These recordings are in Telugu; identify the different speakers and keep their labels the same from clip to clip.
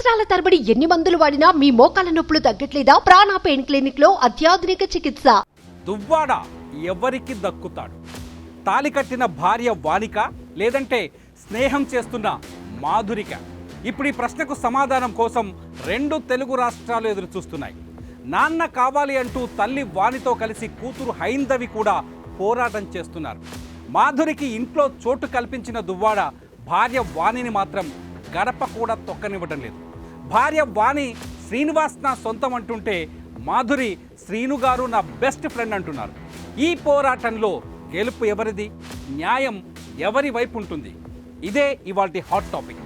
Speaker 1: సంవత్సరాల తరబడి ఎన్ని మందులు వాడినా మీ మోకాల నొప్పులు తగ్గట్లేదా? ప్రాణ పెయిన్ క్లినిక్ లో అత్యాధునిక చికిత్స.
Speaker 2: దువ్వాడ ఎవరికి దక్కుతాడు? తాలి కట్టిన భార్య వానిక, లేదంటే స్నేహం చేస్తున్న మాధురిక? ఇప్పుడు ఈ ప్రశ్నకు సమాధానం కోసం రెండు తెలుగు రాష్ట్రాలు ఎదురు చూస్తున్నాయి. నాన్న కావాలి అంటూ తల్లి వానితో కలిసి కూతురు హైందవి కూడా పోరాటం చేస్తున్నారు. మాధురికి ఇంట్లో చోటు కల్పించిన దువ్వాడ భార్య వాణిని మాత్రం గడప కూడా తొక్కనివ్వటం లేదు. భార్య వాణి శ్రీనివాస్ నా సొంతం అంటుంటే మాధురి శ్రీను గారు నా బెస్ట్ ఫ్రెండ్ అంటున్నారు. ఈ పోరాటంలో గెలుపు ఎవరిది? న్యాయం ఎవరి వైపు ఉంటుంది? ఇదే ఇవాల్టి hot topic.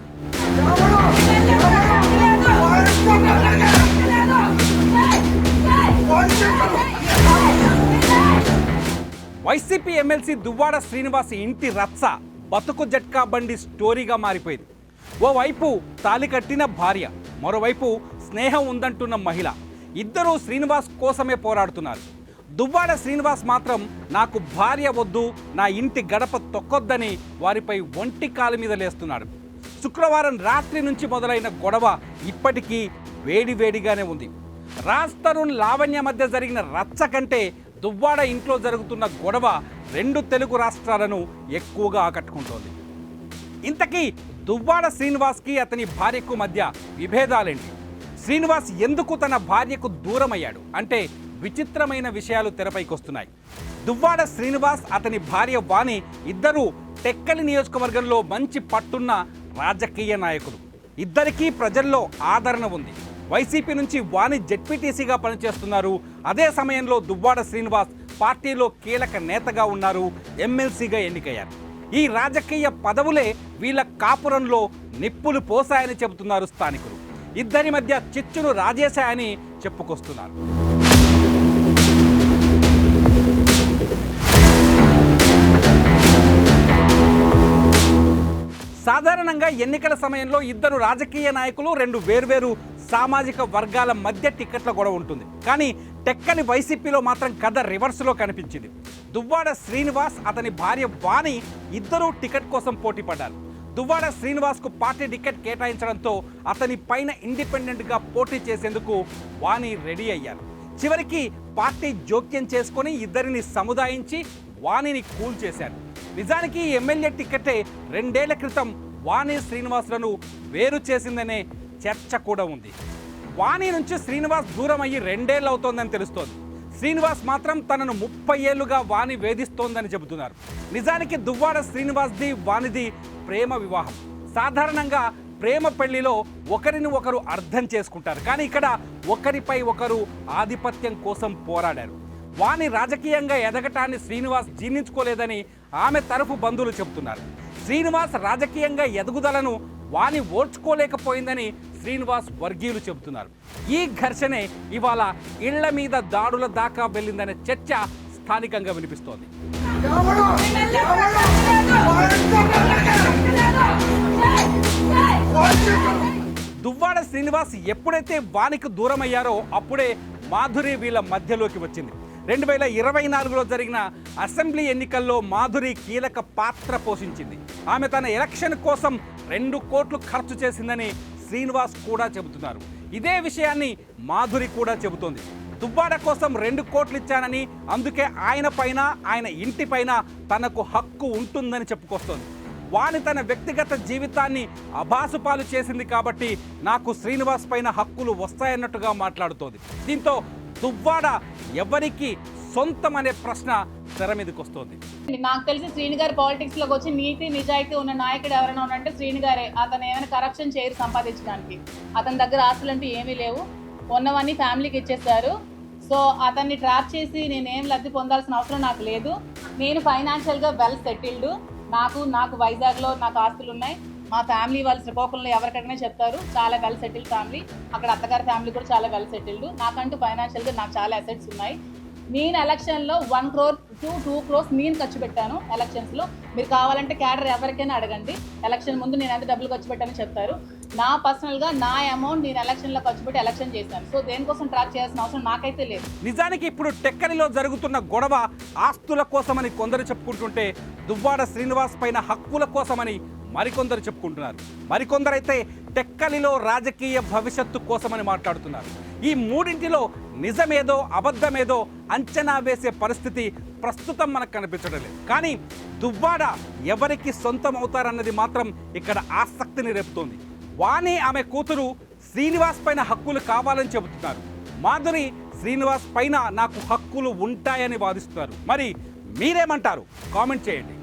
Speaker 2: YCP MLC Duvvada Srinivas ఇంటి రచ్చ బతుకు జట్కా బండి స్టోరీగా మారిపోయింది. ఓవైపు తాలి కట్టిన భార్య, మరోవైపు స్నేహం ఉందంటున్న మహిళ, ఇద్దరూ శ్రీనివాస్ కోసమే పోరాడుతున్నారు. దువ్వాడ శ్రీనివాస్ మాత్రం నాకు భార్య వద్దు, నా ఇంటి గడప తొక్కొద్దని వారిపై ఒంటి కాలు మీద లేస్తున్నాడు. శుక్రవారం రాత్రి నుంచి మొదలైన గొడవ ఇప్పటికీ వేడివేడిగానే ఉంది. రాజ్ తరుణ్ లావణ్య మధ్య జరిగిన రచ్చ కంటే దువ్వాడ ఇంట్లో జరుగుతున్న గొడవ రెండు తెలుగు రాష్ట్రాలను ఎక్కువగా ఆకట్టుకుంటోంది. ఇంతకీ దువ్వాడ శ్రీనివాస్కి అతని భార్యకు మధ్య విభేదాలేంటి? శ్రీనివాస్ ఎందుకు తన భార్యకు దూరమయ్యాడు అంటే విచిత్రమైన విషయాలు తెరపైకి వస్తున్నాయి. దువ్వాడ శ్రీనివాస్, అతని భార్య వాణి ఇద్దరూ టెక్కలి నియోజకవర్గంలో మంచి పట్టున్న రాజకీయ నాయకులు. ఇద్దరికీ ప్రజల్లో ఆదరణ ఉంది. వైసీపీ నుంచి వాణి జెడ్పీటీసీగా పనిచేస్తున్నారు. అదే సమయంలో దువ్వాడ శ్రీనివాస్ పార్టీలో కీలక నేతగా ఉన్నారు, ఎమ్మెల్సీగా ఎన్నికయ్యారు. ఈ రాజకీయ పదవులే వీళ్ళ కాపురంలో నిప్పులు పోసాయని చెబుతున్నారు స్థానికులు. ఇద్దరి మధ్య చిచ్చును రాజేశాయని చెప్పుకొస్తున్నారు. సాధారణంగా ఎన్నికల సమయంలో ఇద్దరు రాజకీయ నాయకులు రెండు వేర్వేరు సామాజిక వర్గాల మధ్య టికెట్ల గొడవ ఉంటుంది. కానీ టెక్కలి వైసీపీలో మాత్రం కథ రివర్స్లో కనిపించింది. దువ్వాడ శ్రీనివాస్, అతని భార్య వాణి ఇద్దరూ టికెట్ కోసం పోటీ పడ్డారు. దువ్వాడ శ్రీనివాస్కు పార్టీ టికెట్ కేటాయించడంతో అతని పైన ఇండిపెండెంట్గా పోటీ చేసేందుకు వాణి రెడీ అయ్యారు. చివరికి పార్టీ జోక్యం చేసుకొని ఇద్దరిని సముదాయించి వాణిని కూల్ చేశారు. నిజానికి ఈ ఎమ్మెల్యే టికెటే 2 ఏళ్ల క్రితం వాణి శ్రీనివాస్లను వేరు చేసిందనే చర్చ కూడా ఉంది. వాణి నుంచి శ్రీనివాస్ దూరం అయ్యి 2 ఏళ్ళు అవుతోందని తెలుస్తోంది. శ్రీనివాస్ మాత్రం తనను 30 ఏళ్లుగా వాణి వేధిస్తోందని చెబుతున్నారు. నిజానికి దువ్వాడ శ్రీనివాస్ది వాణిది ప్రేమ వివాహం. సాధారణంగా ప్రేమ పెళ్లిలో ఒకరిని ఒకరు అర్థం చేసుకుంటారు. కానీ ఇక్కడ ఒకరిపై ఒకరు ఆధిపత్యం కోసం పోరాడారు. వాణి రాజకీయంగా ఎదగటాన్ని శ్రీనివాస్ జీర్ణించుకోలేదని ఆమె తరఫు బంధువులు చెబుతున్నారు. శ్రీనివాస్ రాజకీయంగా ఎదుగుదలను వాణి ఓర్చుకోలేకపోయిందని శ్రీనివాస్ వర్గీయులు చెబుతున్నారు. ఈ ఘర్షణే ఇవాళ ఇళ్ల మీద దాడుల దాకా వెళ్ళిందనే చర్చ స్థానికంగా వినిపిస్తోంది. దువ్వాడ శ్రీనివాస్ ఎప్పుడైతే వానికి దూరం అయ్యారో అప్పుడే మాధురి వీళ్ళ మధ్యలోకి వచ్చింది. 2024లో జరిగిన అసెంబ్లీ ఎన్నికల్లో మాధురి కీలక పాత్ర పోషించింది. ఆమె తన ఎలక్షన్ కోసం 2 కోట్లు ఖర్చు చేసిందని శ్రీనివాస్ కూడా చెబుతున్నారు. ఇదే విషయాన్ని మాధురి కూడా చెబుతోంది. దువ్వాడ కోసం 2 కోట్లు ఇచ్చానని, అందుకే ఆయన పైన, ఆయన ఇంటి పైన తనకు హక్కు ఉంటుందని చెప్పుకొస్తోంది. వాణి తన వ్యక్తిగత జీవితాన్ని అభాసుపాలు చేసింది కాబట్టి నాకు శ్రీనివాస్ పైన హక్కులు వస్తాయన్నట్టుగా మాట్లాడుతోంది. దీంతో దువ్వాడ ఎవరికి సొంతం అనే ప్రశ్న తెర మీదకి వస్తోంది.
Speaker 3: నాకు తెలిసి శ్రీను గారు పాలిటిక్స్ లోకి వచ్చి నీతి నిజాయితీ ఉన్న నాయకుడు ఎవరైనా ఉన్నంటే శ్రీను గారే. అతను ఏమైనా కరప్షన్ చేయరు సంపాదించడానికి. అతని దగ్గర ఆస్తులు అంటూ ఏమీ లేవు, ఉన్నవన్నీ ఫ్యామిలీకి ఇచ్చేస్తారు. సో అతన్ని ట్రాప్ చేసి నేనేం లబ్ధి పొందాల్సిన అవసరం నాకు లేదు. నేను ఫైనాన్షియల్గా వెల్ సెటిల్డ్. నాకు వైజాగ్లో నాకు ఆస్తులు ఉన్నాయి. మా ఫ్యామిలీ వాళ్ళు శ్రీకాకుళంలో ఎవరికైనా చెప్తారు చాలా వెల్ సెటిల్డ్ ఫ్యామిలీ. అక్కడ అత్తగారి ఫ్యామిలీ కూడా చాలా వెల్ సెటిల్డ్. నాకంటూ ఫైనాన్షియల్గా నాకు చాలా అసెట్స్ ఉన్నాయి. నేను ఎలక్షన్లో 1 crore to 2 crores నేను ఖర్చు పెట్టాను ఎలక్షన్స్లో. మీరు కావాలంటే క్యాడర్ ఎవరికైనా అడగండి. ఎలక్షన్ ముందు నేను ఎంత డబ్బులు ఖర్చు పెట్టానని చెప్తారు. నా పర్సనల్గా నా అమౌంట్ నేను ఎలక్షన్లో ఖర్చు పెట్టి ఎలక్షన్ చేశాను. సో దేనికోసం ట్రాక్ చేయాల్సిన అవసరం నాకైతే లేదు.
Speaker 2: నిజానికి ఇప్పుడు టెక్కలిలో జరుగుతున్న గొడవ ఆస్తుల కోసమని కొందరు చెప్పుకుంటుంటే దువ్వాడ శ్రీనివాస్ పైన హక్కుల కోసమని మరికొందరు చెప్పుకుంటున్నారు. మరికొందరైతే టెక్కలిలో రాజకీయ భవిష్యత్తు కోసమని మాట్లాడుతున్నారు. ఈ మూడింటిలో నిజమేదో అబద్ధమేదో అంచనా వేసే పరిస్థితి ప్రస్తుతం మనకు కనిపించడం లేదు. కానీ దువ్వాడ ఎవరికి సొంతం అవుతారన్నది మాత్రం ఇక్కడ ఆసక్తిని రేపుతోంది. వాణి ఆమె కూతురు శ్రీనివాస్ పైన హక్కులు కావాలని చెబుతున్నారు. మాధురి శ్రీనివాస్ పైన నాకు హక్కులు ఉంటాయని వాదిస్తున్నారు. మరి మీరేమంటారు? కామెంట్ చేయండి.